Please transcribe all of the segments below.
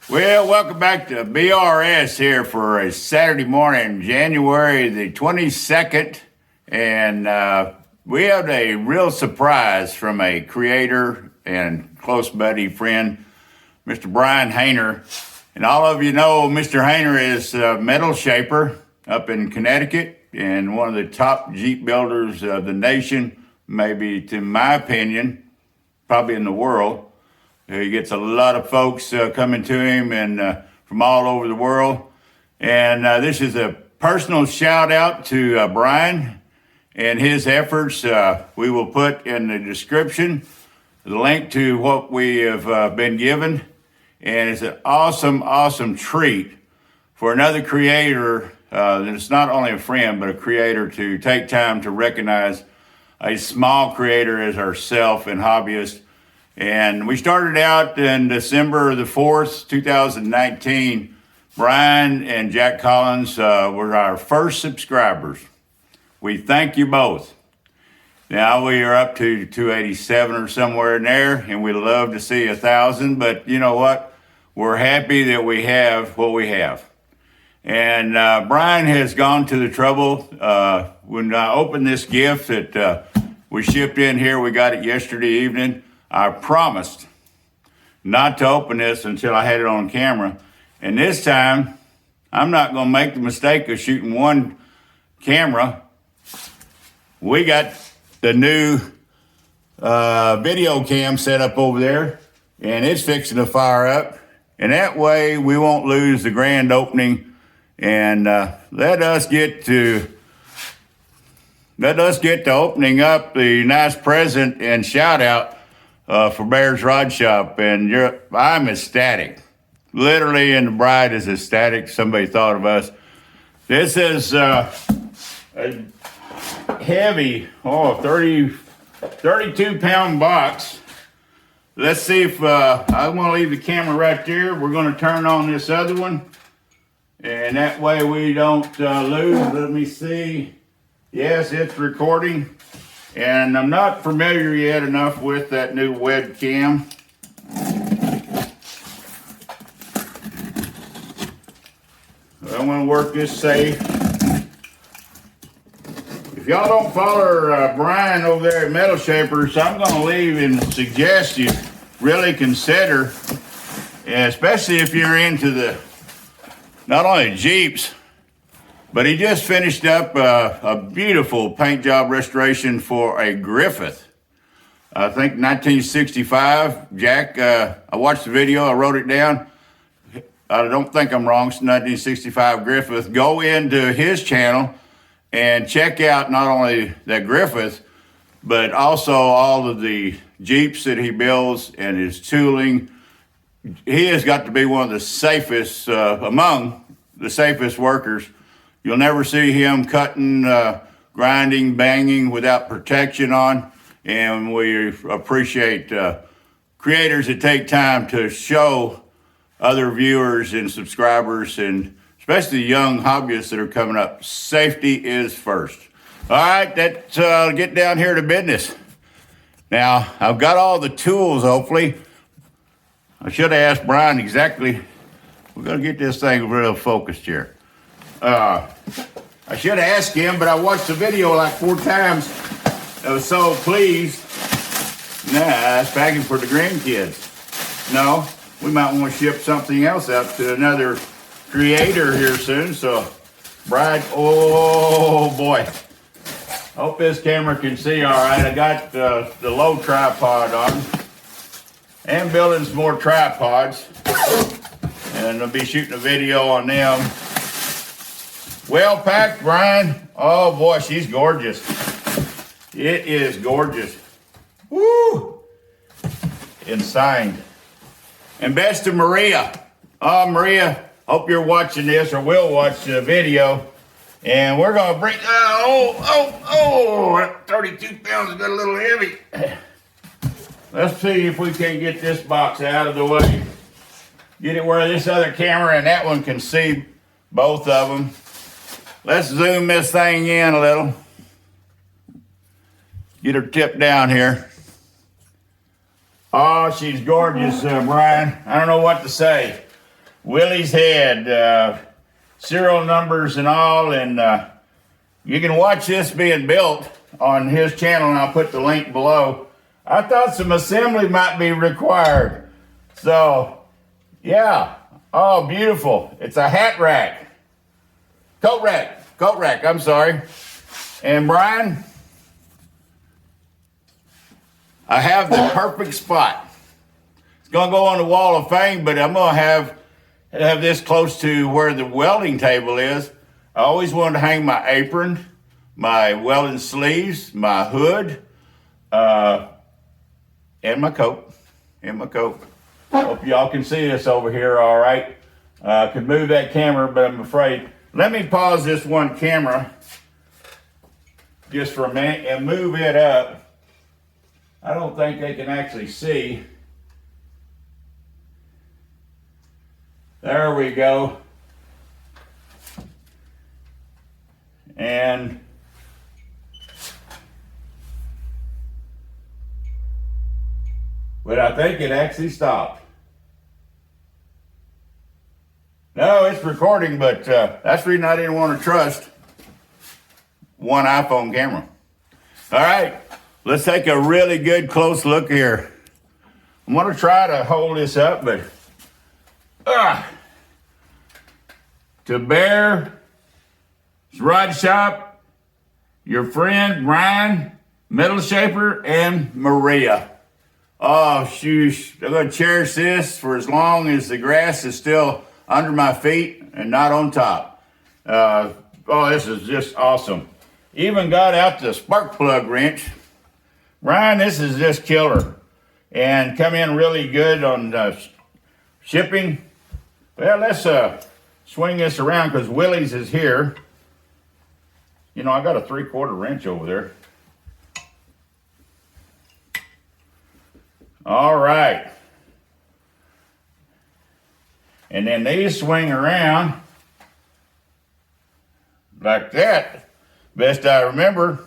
Well, welcome back to BRS here for a Saturday morning, January the 22nd. And we have a real surprise from a creator and close buddy friend, Mr. Brian Hainer. And all of you know Mr. Hainer is a metalshaper up in Connecticut and one of the top Jeep builders of the nation, maybe to my opinion, probably in the world. He gets a lot of folks coming to him and from all over the world. And this is a personal shout out to Brian and his efforts. We will put in the description the link to what we have been given. And it's an awesome, awesome treat for another creator that's not only a friend, but a creator to take time to recognize a small creator as ourselves and hobbyist. And we started out in December the 4th, 2019. Brian and Jack Collins were our first subscribers. We thank you both. Now we are up to 287 or somewhere in there, and we'd love to see 1,000, but you know what? We're happy that we have what we have. And Brian has gone to the trouble. When I opened this gift that we shipped in here, we got it yesterday evening. I promised not to open this until I had it on camera. And this time, I'm not going to make the mistake of shooting one camera. We got the new video cam set up over there, and it's fixing to fire up. And that way, we won't lose the grand opening. And let us get to opening up the nice present and shout out for Bear's Rod Shop, and I'm ecstatic. Literally, and the bride is ecstatic. Somebody thought of us. This is a heavy, 32-pound box. Let's see if I'm going to leave the camera right there. We're going to turn on this other one, and that way we don't lose. Let me see. Yes, it's recording. And I'm not familiar yet enough with that new webcam. I'm going to work this safe. If y'all don't follow Brian over there at Metal Shapers, I'm going to leave and suggest you really consider, especially if you're into the not only Jeeps, but he just finished up a beautiful paint job restoration for a Griffith. I think 1965. Jack, I watched the video, I wrote it down. I don't think I'm wrong, it's 1965 Griffith. Go into his channel and check out not only that Griffith, but also all of the Jeeps that he builds and his tooling. He has got to be one of the safest, among the safest workers. You'll never see him cutting, grinding, banging without protection on. And we appreciate creators that take time to show other viewers and subscribers, and especially young hobbyists that are coming up, safety is first. All right, let's get down here to business. Now, I've got all the tools, hopefully. I should have asked Brian exactly. We're going to get this thing real focused here. I should have asked him, but I watched the video like 4 times. I was so pleased. Nah, that's packing for the grandkids. No, we might want to ship something else out to another creator here soon. So, Brian, oh boy. Hope this camera can see all right. I got the low tripod on. And building some more tripods. And I'll be shooting a video on them. Well packed, Brian. Oh boy, she's gorgeous. It is gorgeous. Woo! And signed. And best to Maria. Oh, Maria, hope you're watching this or will watch the video. And we're gonna bring, that 32 pounds got a little heavy. Let's see if we can get this box out of the way. Get it where this other camera and that one can see both of them. Let's zoom this thing in a little. Get her tipped down here. Oh, she's gorgeous, Brian. I don't know what to say. Willy's head, serial numbers and all, and you can watch this being built on his channel, and I'll put the link below. I thought some assembly might be required. So, yeah. Oh, beautiful. It's a hat rack. Coat rack, I'm sorry. And Brian, I have the perfect spot. It's gonna go on the wall of fame, but I'm gonna have this close to where the welding table is. I always wanted to hang my apron, my welding sleeves, my hood, and my coat. Hope y'all can see this over here all right. Could move that camera, but I'm afraid. Let me pause this one camera just for a minute and move it up. I don't think they can actually see. There we go. And but I think it actually stopped. No, it's recording, but that's the reason I didn't want to trust one iPhone camera. All right, let's take a really good close look here. I'm going to try to hold this up, but to BRS Rod Shop, your friend Brian, metalshaper, and Maria. Oh, shoosh. I'm going to cherish this for as long as the grass is still under my feet and not on top. Oh, this is just awesome. Even got out the spark plug wrench. Brian, this is just killer. And come in really good on shipping. Well, let's swing this around because Willy's is here. You know, I got a 3/4 wrench over there. All right. And then these swing around like that. Best I remember.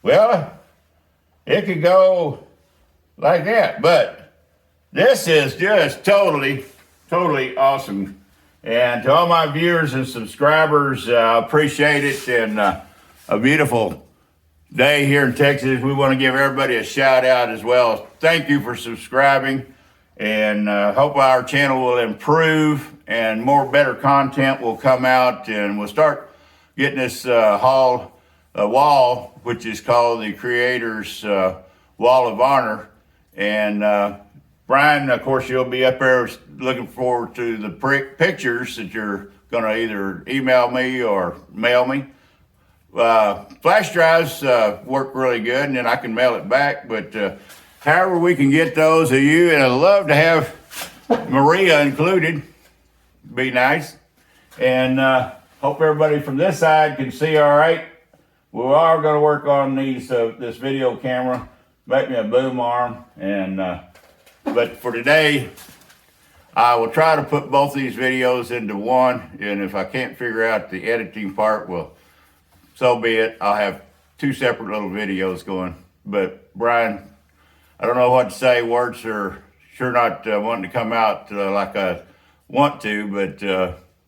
Well, it could go like that, but this is just totally awesome. And to all my viewers and subscribers, I appreciate it. And a beautiful day here in Texas. We want to give everybody a shout out as well. Thank you for subscribing, and hope our channel will improve and more better content will come out, and we'll start getting this wall, which is called the Creator's Wall of Honor. And Brian, of course, you'll be up there looking forward to the pictures that you're going to either email me or mail me. Flash drives work really good, and then I can mail it back. But however we can get those to you, and I'd love to have Maria included. Be nice. And hope everybody from this side can see all right. We are going to work on these this video camera, make me a boom arm, and but for today, I will try to put both these videos into one. And if I can't figure out the editing part, well, so be it. I'll have two separate little videos going. But Brian, I don't know what to say. Words are sure not wanting to come out like I want to, but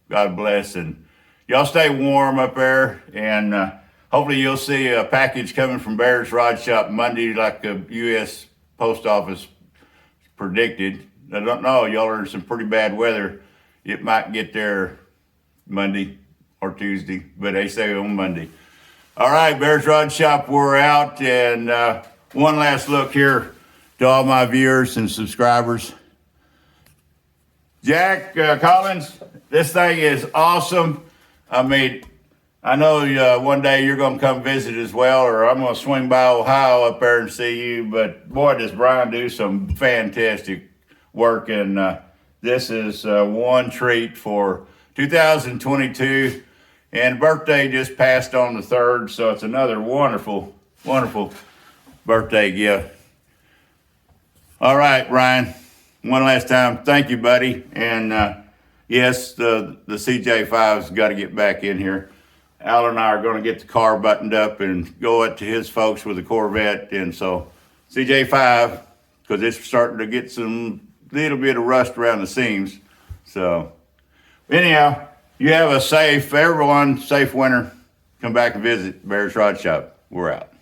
God bless. And y'all stay warm up there. And hopefully you'll see a package coming from BRS Rod Shop Monday, like the U.S. Post Office predicted. I don't know. Y'all are in some pretty bad weather. It might get there Monday or Tuesday, but they say on Monday. All right, BRS Rod Shop, we're out. And one last look here to all my viewers and subscribers. Jack Collins, this thing is awesome. I mean, I know one day you're going to come visit as well, or I'm going to swing by Ohio up there and see you. But boy, does Brian do some fantastic work. And this is one treat for 2022. And birthday just passed on the 3rd, so it's another wonderful, wonderful birthday gift. All right, Ryan, one last time, thank you, buddy. And yes, the CJ5's got to get back in here. Al and I are going to get the car buttoned up and go up to his folks with the Corvette. And so CJ5, because it's starting to get some little bit of rust around the seams. So anyhow, you have a safe, everyone, safe winter. Come back and visit Bear's Rod Shop. We're out.